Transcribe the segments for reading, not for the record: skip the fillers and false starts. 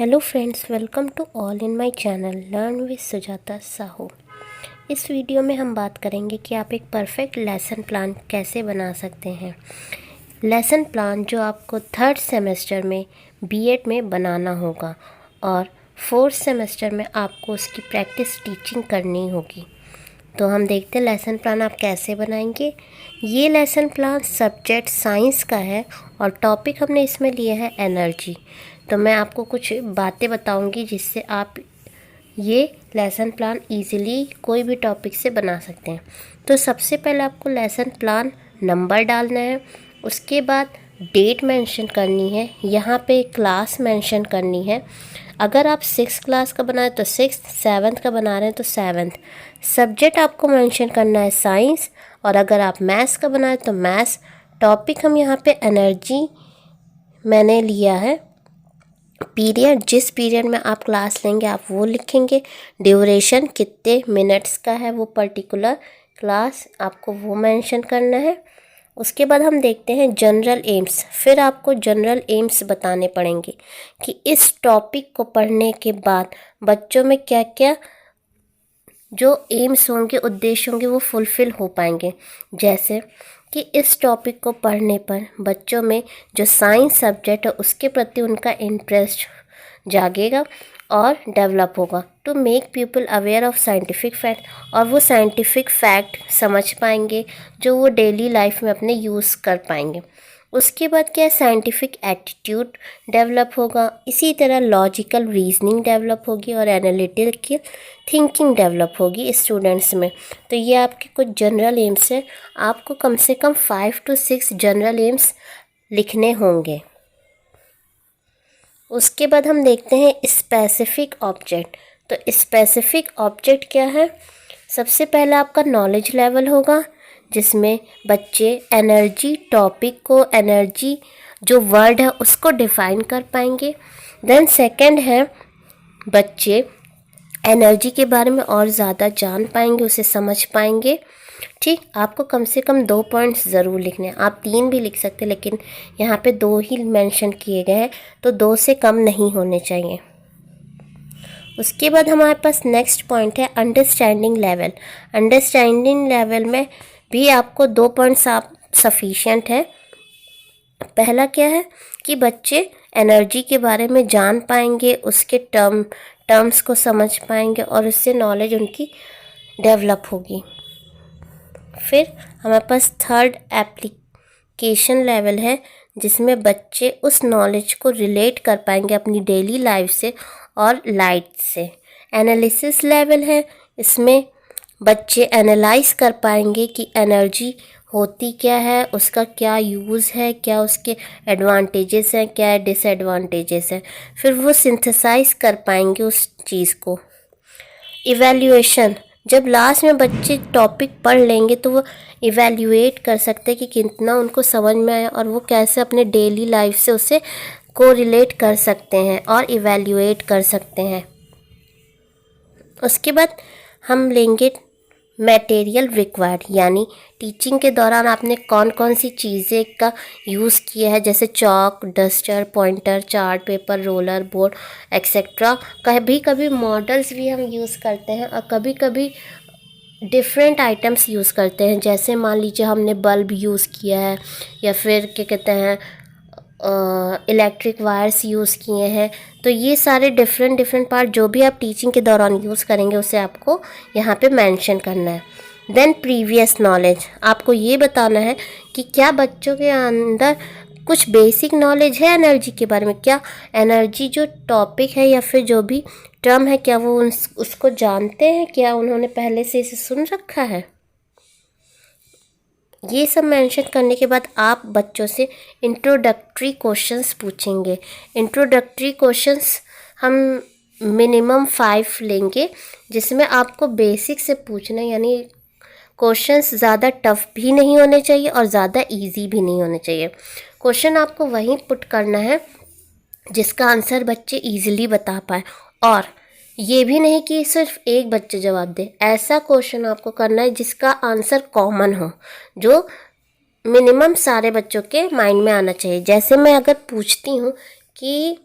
Hello friends, welcome to all in my channel learn with Sujata Sahu. इस video में हम बात करेंगे कि आप एक परफेक्ट लेसन प्लान कैसे बना सकते हैं। लेसन प्लान जो आपको थर्ड सेमेस्टर में बीएड में बनाना होगा और फोर्थ सेमेस्टर में आपको उसकी प्रैक्टिस टीचिंग करनी होगी। तो हम देखते हैं लेसन प्लान आप कैसे बनाएंगे। ये लेसन प्लान सब्जेक्ट साइंस का है और टॉपिक हमने इसमें लिया है एनर्जी। तो मैं आपको कुछ बातें बताऊंगी जिससे आप ये लेसन प्लान इजीली कोई भी टॉपिक से बना सकते हैं। तो सबसे पहले आपको लेसन प्लान नंबर डालना है, उसके बाद डेट मेंशन करनी है, यहाँ पे क्लास मेंशन करनी है। अगर आप 6th क्लास का बना रहे तो 6th, 7th का बना रहे हैं तो 7th। सब्जेक्ट आपको मेंशन करना है साइंस, और अगर आप मैथ्स का बना रहे तो मैथ्स। टॉपिक हम यहाँ पे एनर्जी मैंने लिया है। पीरियड, जिस पीरियड में आप क्लास लेंगे आप वो लिखेंगे। ड्यूरेशन कितने मिनट्स का है वो पर्टिकुलर क्लास, आपको वो मेंशन करना है। उसके बाद हम देखते हैं जनरल एम्स। फिर आपको जनरल एम्स बताने पड़ेंगे कि इस टॉपिक को पढ़ने के बाद बच्चों में क्या क्या जो एम्स होंगे, उद्देश्य होंगे, वो फुलफ़िल हो पाएंगे। जैसे कि इस टॉपिक को पढ़ने पर बच्चों में जो साइंस सब्जेक्ट है उसके प्रति उनका इंटरेस्ट जागेगा और डेवलप होगा। To make people aware of scientific fact, और वो साइंटिफिक फैक्ट समझ पाएंगे जो वो डेली लाइफ में अपने यूज़ कर पाएंगे। उसके बाद क्या है, साइंटिफिक एटीट्यूड डेवलप होगा। इसी तरह लॉजिकल रीजनिंग डेवलप होगी और एनालिटिकल थिंकिंग डेवलप होगी स्टूडेंट्स में। तो ये आपके कुछ जनरल एम्स हैं। आपको कम से कम 5 to 6 जनरल एम्स लिखने होंगे। उसके बाद हम देखते हैं स्पेसिफिक ऑब्जेक्ट। तो स्पेसिफिक ऑब्जेक्ट क्या है, सबसे पहला आपका नॉलेज लेवल होगा जिसमें बच्चे एनर्जी टॉपिक को, एनर्जी जो वर्ड है उसको डिफाइन कर पाएंगे। देन सेकंड है बच्चे एनर्जी के बारे में और ज़्यादा जान पाएंगे, उसे समझ पाएंगे। ठीक, आपको कम से कम 2 पॉइंट्स ज़रूर लिखने हैं। आप 3 भी लिख सकते हैं, लेकिन यहाँ पे 2 ही मेंशन किए गए हैं, तो 2 से कम नहीं होने चाहिए। उसके बाद हमारे पास नेक्स्ट पॉइंट है अंडरस्टैंडिंग लेवल। अंडरस्टैंडिंग लेवल में भी आपको 2 पॉइंट्स आप सफिशिएंट है। पहला क्या है कि बच्चे एनर्जी के बारे में जान पाएंगे, उसके टर्म्स को समझ पाएंगे और उससे नॉलेज उनकी डेवलप होगी। फिर हमारे पास थर्ड एप्लीकेशन लेवल है जिसमें बच्चे उस नॉलेज को रिलेट कर पाएंगे अपनी डेली लाइफ से और लाइट से। एनालिसिस लेवल है, इसमें बच्चे एनालाइज कर पाएंगे कि एनर्जी होती क्या है, उसका क्या यूज़ है, क्या उसके एडवांटेजेस हैं, क्या डिसएडवांटेजेस हैं। फिर वो सिंथेसाइज कर पाएंगे उस चीज़ को। इवैल्यूएशन, जब लास्ट में बच्चे टॉपिक पढ़ लेंगे तो वो इवैल्यूएट कर सकते हैं कि कितना उनको समझ में आया और वो कैसे अपने डेली लाइफ से उसे कोरिलेट कर सकते हैं और इवैल्यूएट कर सकते हैं। उसके बाद हम लेंगे मटेरियल रिक्वायर्ड, यानी टीचिंग के दौरान आपने कौन कौन सी चीज़ें का यूज़ किया है, जैसे chalk, duster, pointer, chart paper, roller, board etcetera. कभी कभी मॉडल्स भी हम यूज़ करते हैं और कभी कभी डिफरेंट आइटम्स यूज़ करते हैं। जैसे मान लीजिए हमने बल्ब यूज़ किया है या फिर क्या कहते हैं इलेक्ट्रिक वायर्स यूज़ किए हैं। तो ये सारे डिफरेंट पार्ट जो भी आप टीचिंग के दौरान यूज़ करेंगे उसे आपको यहाँ पे मेंशन करना है। देन प्रीवियस नॉलेज, आपको ये बताना है कि क्या बच्चों के अंदर कुछ बेसिक नॉलेज है एनर्जी के बारे में। क्या एनर्जी जो टॉपिक है या फिर जो भी टर्म है, क्या वो उसको जानते हैं, क्या उन्होंने पहले से इसे सुन रखा है। ये सब मेंशन करने के बाद आप बच्चों से इंट्रोडक्टरी क्वेश्चंस पूछेंगे। इंट्रोडक्टरी क्वेश्चंस हम मिनिमम 5 लेंगे जिसमें आपको बेसिक से पूछना है, यानी क्वेश्चंस ज़्यादा टफ भी नहीं होने चाहिए और ज़्यादा इजी भी नहीं होने चाहिए। क्वेश्चन आपको वहीं पुट करना है जिसका आंसर बच्चे इजीली बता पाए, और ये भी नहीं कि सिर्फ एक बच्चे जवाब दे। ऐसा क्वेश्चन आपको करना है जिसका आंसर कॉमन हो, जो मिनिमम सारे बच्चों के माइंड में आना चाहिए। जैसे मैं अगर पूछती हूँ कि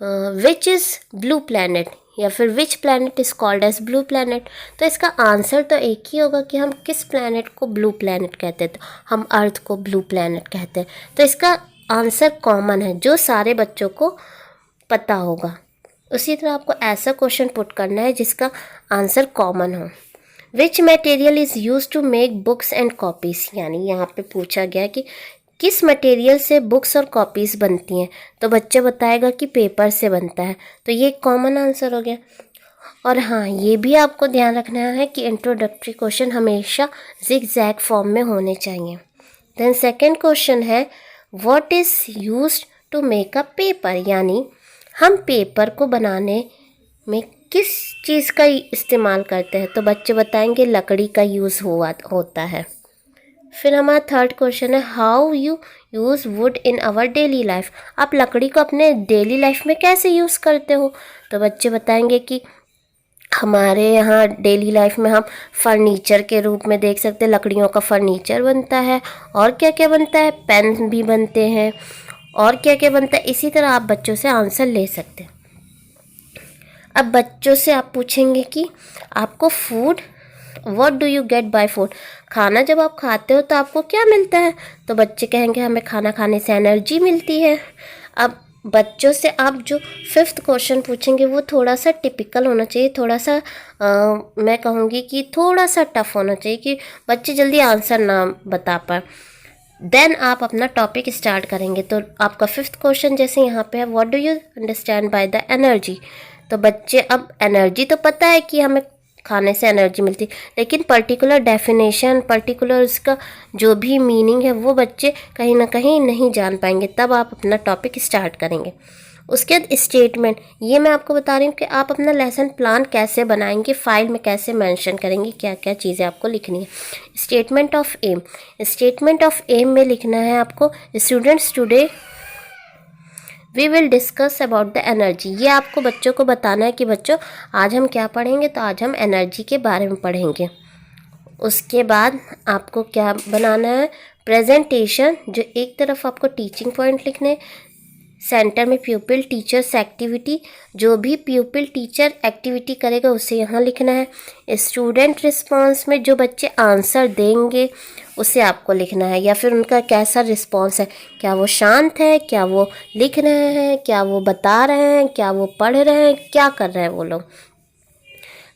विच इज़ ब्लू प्लैनेट, या फिर which planet is called as blue planet. तो इसका आंसर तो एक ही होगा कि हम किस प्लैनेट को ब्लू प्लैनेट कहते हैं। तो हम अर्थ को ब्लू प्लैनेट कहते हैं। तो इसका आंसर कॉमन है जो सारे बच्चों को पता होगा। उसी तरह आपको ऐसा क्वेश्चन पुट करना है जिसका आंसर कॉमन हो। Which material is use to make books and copies, यानी यहाँ पे पूछा गया कि किस मटेरियल से बुक्स और कॉपीज़ बनती हैं। तो बच्चा बताएगा कि पेपर से बनता है। तो ये कॉमन आंसर हो गया। और हाँ, ये भी आपको ध्यान रखना है कि इंट्रोडक्टरी क्वेश्चन हमेशा ज़िगज़ैग फॉर्म में होने चाहिए। देन सेकंड क्वेश्चन है what is used to make a paper, यानी हम पेपर को बनाने में किस चीज़ का इस्तेमाल करते हैं। तो बच्चे बताएंगे लकड़ी का यूज़ होता है। फिर हमारा थर्ड क्वेश्चन है how you use wood in our daily life, आप लकड़ी को अपने डेली लाइफ में कैसे यूज़ करते हो। तो बच्चे बताएंगे कि हमारे यहाँ डेली लाइफ में हम फर्नीचर के रूप में देख सकते हैं, लकड़ियों का फर्नीचर बनता है। और क्या क्या बनता है, पेन भी बनते हैं, और क्या क्या बनता है। इसी तरह आप बच्चों से आंसर ले सकते हैं। अब बच्चों से आप पूछेंगे कि आपको food, what do you get by food, खाना जब आप खाते हो तो आपको क्या मिलता है। तो बच्चे कहेंगे हमें खाना खाने से एनर्जी मिलती है। अब बच्चों से आप जो फिफ्थ क्वेश्चन पूछेंगे वो थोड़ा सा टिपिकल होना चाहिए, थोड़ा सा मैं कहूँगी कि थोड़ा सा टफ होना चाहिए कि बच्चे जल्दी आंसर ना बता पाए। देन आप अपना टॉपिक स्टार्ट करेंगे। तो आपका फिफ्थ क्वेश्चन जैसे यहाँ पे है what do you understand by the energy. तो बच्चे अब एनर्जी तो पता है कि हमें खाने से एनर्जी मिलती, लेकिन पर्टिकुलर डेफिनेशन, पर्टिकुलर उसका जो भी मीनिंग है वो बच्चे कहीं ना कहीं नहीं जान पाएंगे। तब आप अपना टॉपिक स्टार्ट करेंगे। उसके बाद स्टेटमेंट, ये मैं आपको बता रही हूँ कि आप अपना लेसन प्लान कैसे बनाएंगे, फाइल में कैसे मेंशन करेंगे, क्या क्या चीज़ें आपको लिखनी है। Statement of aim, statement of aim में लिखना है आपको students today we will discuss about the energy. ये आपको बच्चों को बताना है कि बच्चों आज हम क्या पढ़ेंगे, तो आज हम एनर्जी के बारे में पढ़ेंगे। उसके बाद आपको क्या बनाना है, प्रेजेंटेशन, जो एक तरफ आपको टीचिंग पॉइंट लिखने, सेंटर में प्यूपिल टीचर्स एक्टिविटी, जो भी प्यूपिल टीचर एक्टिविटी करेगा उसे यहाँ लिखना है। स्टूडेंट रिस्पांस में जो बच्चे आंसर देंगे उसे आपको लिखना है, या फिर उनका कैसा रिस्पांस है, क्या वो शांत है, क्या वो लिख रहे हैं, क्या वो बता रहे हैं, क्या वो पढ़ रहे हैं, क्या कर रहे हैं वो लोग।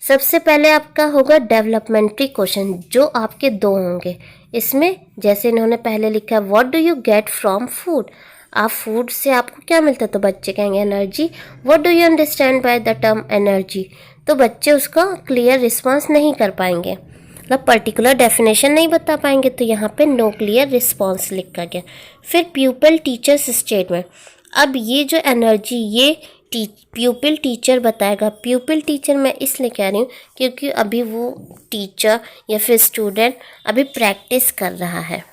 सबसे पहले आपका होगा डेवलपमेंट्री क्वेश्चन, जो आपके दो होंगे। इसमें जैसे इन्होंने पहले लिखा है what do you get from food, आप फूड से आपको क्या मिलता है। तो बच्चे कहेंगे energy. What do you understand by the term energy, तो बच्चे उसका क्लियर रिस्पांस नहीं कर पाएंगे, मतलब पर्टिकुलर डेफिनेशन नहीं बता पाएंगे। तो यहाँ पे नो क्लियर रिस्पांस लिखा गया। फिर प्यूपिल टीचर्स स्टेटमेंट, अब ये जो एनर्जी ये प्यूपिल टीचर बताएगा। प्यूपिल टीचर मैं इसलिए कह रही हूँ क्योंकि अभी वो टीचर या फिर स्टूडेंट अभी प्रैक्टिस कर रहा है।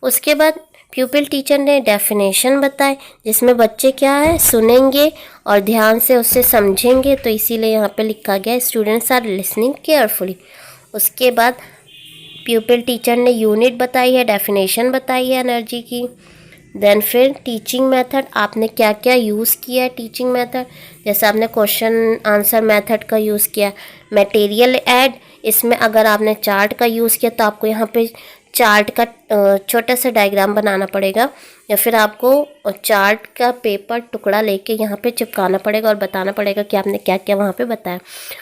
उसके बाद प्यूपिल टीचर ने डेफिनेशन बताए, जिसमें बच्चे क्या है सुनेंगे और ध्यान से उससे समझेंगे। तो इसीलिए यहाँ पे लिखा गया स्टूडेंट्स आर लिसनिंग केयरफुली। उसके बाद प्यूपिल टीचर ने यूनिट बताई है, डेफिनेशन बताई है एनर्जी की। देन फिर टीचिंग मेथड, आपने क्या क्या यूज़ किया है टीचिंग मेथड, जैसे आपने क्वेश्चन आंसर मेथड का यूज़ किया। मटेरियल ऐड, इसमें अगर आपने चार्ट का यूज़ किया तो आपको यहाँ पे चार्ट का छोटा सा डायग्राम बनाना पड़ेगा, या फिर आपको चार्ट का पेपर टुकड़ा लेके यहाँ पे चिपकाना पड़ेगा और बताना पड़ेगा कि आपने क्या क्या वहाँ पे बताया।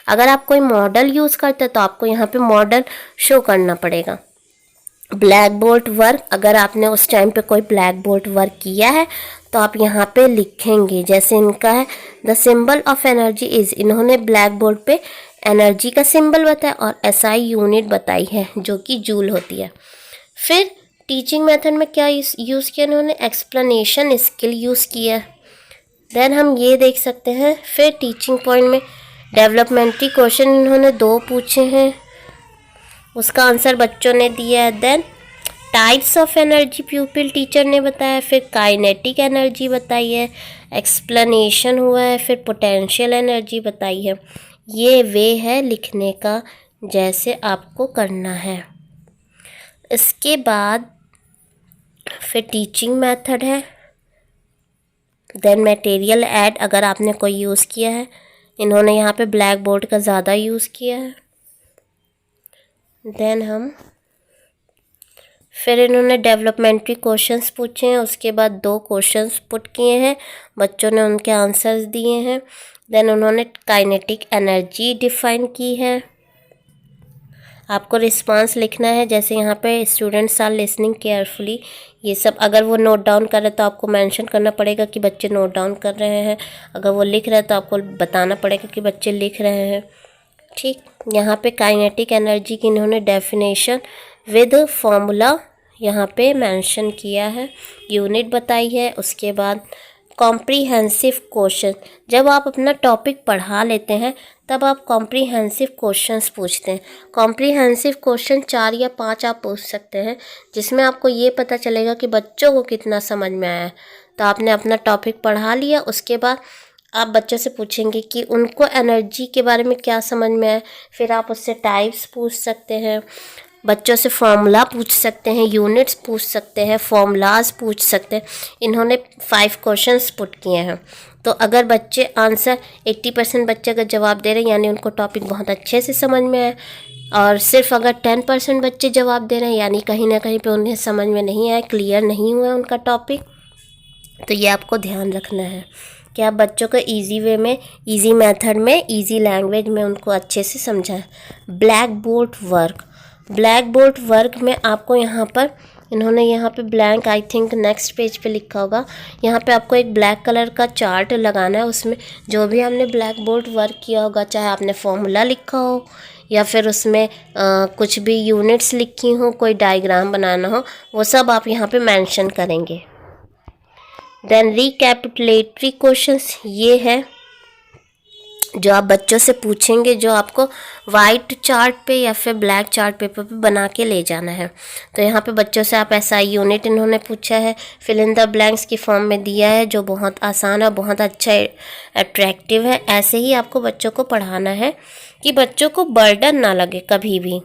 अगर आप कोई मॉडल यूज़ करते हैं तो आपको यहाँ पे मॉडल शो करना पड़ेगा। ब्लैक बोर्ड वर्क, अगर आपने उस टाइम पे कोई ब्लैक बोर्ड वर्क किया है तो आप यहाँ पे लिखेंगे। जैसे इनका है the symbol of energy is, इन्होंने ब्लैक बोर्ड पे एनर्जी का सिंबल बताया और एसआई यूनिट बताई है जो कि जूल होती है। फिर टीचिंग मेथड में क्या यूज़ किया इन्होंने, एक्सप्लेनेशन स्किल यूज़ किया। देन हम ये देख सकते हैं फिर टीचिंग पॉइंट में डेवलपमेंटरी क्वेश्चन इन्होंने 2 पूछे हैं, उसका आंसर बच्चों ने दिया है। Then types of energy pupil teacher ने बताया, फिर काइनेटिक एनर्जी बताई है, एक्सप्लेनेशन हुआ है, फिर पोटेंशियल एनर्जी बताई है। ये वे है लिखने का जैसे आपको करना है। इसके बाद फिर टीचिंग मेथड है, देन मटेरियल ऐड अगर आपने कोई यूज़ किया है, इन्होंने यहाँ पे ब्लैक बोर्ड का ज़्यादा यूज़ किया है। देन फिर इन्होंने डेवलपमेंट्री क्वेश्चंस पूछे हैं, उसके बाद 2 क्वेश्चंस पुट किए हैं, बच्चों ने उनके आंसर्स दिए हैं। देन उन्होंने काइनेटिक एनर्जी डिफाइन की है। आपको रिस्पांस लिखना है, जैसे यहाँ पे स्टूडेंट्स आर लिसनिंग केयरफुली, ये सब अगर वो नोट डाउन कर रहे तो आपको मेंशन करना पड़ेगा कि बच्चे नोट डाउन कर रहे हैं, अगर वो लिख रहे हैं तो आपको बताना पड़ेगा कि बच्चे लिख रहे हैं। ठीक, यहाँ पे काइनेटिक एनर्जी की इन्होंने डेफिनेशन विद फॉर्मूला यहाँ पे मेंशन किया है, यूनिट बताई है। उसके बाद कॉम्प्रीहेंसिव क्वेश्चन, जब आप अपना टॉपिक पढ़ा लेते हैं तब आप कॉम्प्रीहेंसिव क्वेश्चंस पूछते हैं। कॉम्प्रीहेंसिव क्वेश्चन 4 या 5 आप पूछ सकते हैं, जिसमें आपको ये पता चलेगा कि बच्चों को कितना समझ में आया है। तो आपने अपना टॉपिक पढ़ा लिया, उसके बाद आप बच्चों से पूछेंगे कि उनको एनर्जी के बारे में क्या समझ में आया। फिर आप उससे टाइप्स पूछ सकते हैं, बच्चों से फॉर्मूला पूछ सकते हैं, यूनिट्स पूछ सकते हैं, फॉर्मूलाज पूछ सकते हैं। इन्होंने 5 क्वेश्चंस पुट किए हैं। तो अगर बच्चे आंसर 80% बच्चे अगर जवाब दे रहे हैं, यानी उनको टॉपिक बहुत अच्छे से समझ में आया, और सिर्फ अगर 10% बच्चे जवाब दे रहे हैं, यानी कहीं ना कहीं पे उन्हें समझ में नहीं आया, क्लियर नहीं हुआ उनका टॉपिक, तो ये आपको ध्यान रखना है कि आप बच्चों को ईजी वे में, ईजी मेथड में, ईजी लैंग्वेज में उनको अच्छे से समझाएं। Black board work, black board work में आपको यहाँ पर इन्होंने यहाँ पे blank, I think next page पे लिखा होगा, यहाँ पे आपको एक ब्लैक कलर का चार्ट लगाना है। उसमें जो भी हमने ब्लैक बोर्ड वर्क किया होगा, चाहे आपने फॉर्मूला लिखा हो या फिर उसमें कुछ भी यूनिट्स लिखी हो, कोई डायग्राम बनाना हो, वो सब आप यहाँ पे मेंशन करेंगे। देन रिकैपिटुलेटरी क्वेश्चंस, ये है जो आप बच्चों से पूछेंगे, जो आपको वाइट चार्ट पे या फिर ब्लैक चार्ट पेपर पे बना के ले जाना है। तो यहाँ पे बच्चों से आप ऐसा यूनिट इन्होंने पूछा है, फिल इन द ब्लैंक्स की फॉर्म में दिया है, जो बहुत आसान और बहुत अच्छा अट्रैक्टिव है। ऐसे ही आपको बच्चों को पढ़ाना है कि बच्चों को बर्डन ना लगे कभी भी,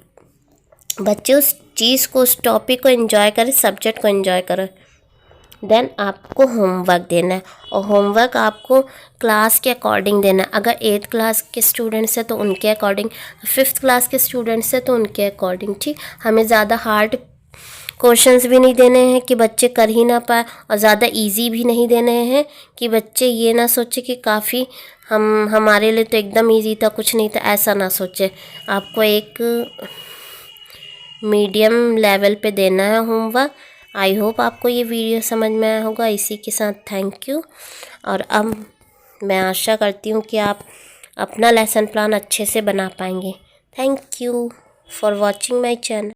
बच्चे उस चीज़ को, उस टॉपिक को एंजॉय करें, सब्जेक्ट को एंजॉय करें। देन आपको होमवर्क देना है, और होमवर्क आपको क्लास के अकॉर्डिंग देना है। अगर 8th क्लास के स्टूडेंट्स हैं तो उनके अकॉर्डिंग, 5th क्लास के स्टूडेंट्स हैं तो उनके अकॉर्डिंग। ठीक, हमें ज़्यादा हार्ड क्वेश्चंस भी नहीं देने हैं कि बच्चे कर ही ना पाए, और ज़्यादा इजी भी नहीं देने हैं कि बच्चे ये ना सोचे कि काफ़ी हमारे लिए तो एकदम ईजी था, कुछ नहीं था, ऐसा ना सोचे। आपको एक मीडियम लेवल पे देना है होमवर्क। आई होप आपको ये वीडियो समझ में आया होगा। इसी के साथ थैंक यू, और अब मैं आशा करती हूँ कि आप अपना लेसन प्लान अच्छे से बना पाएंगे। Thank you for watching my channel.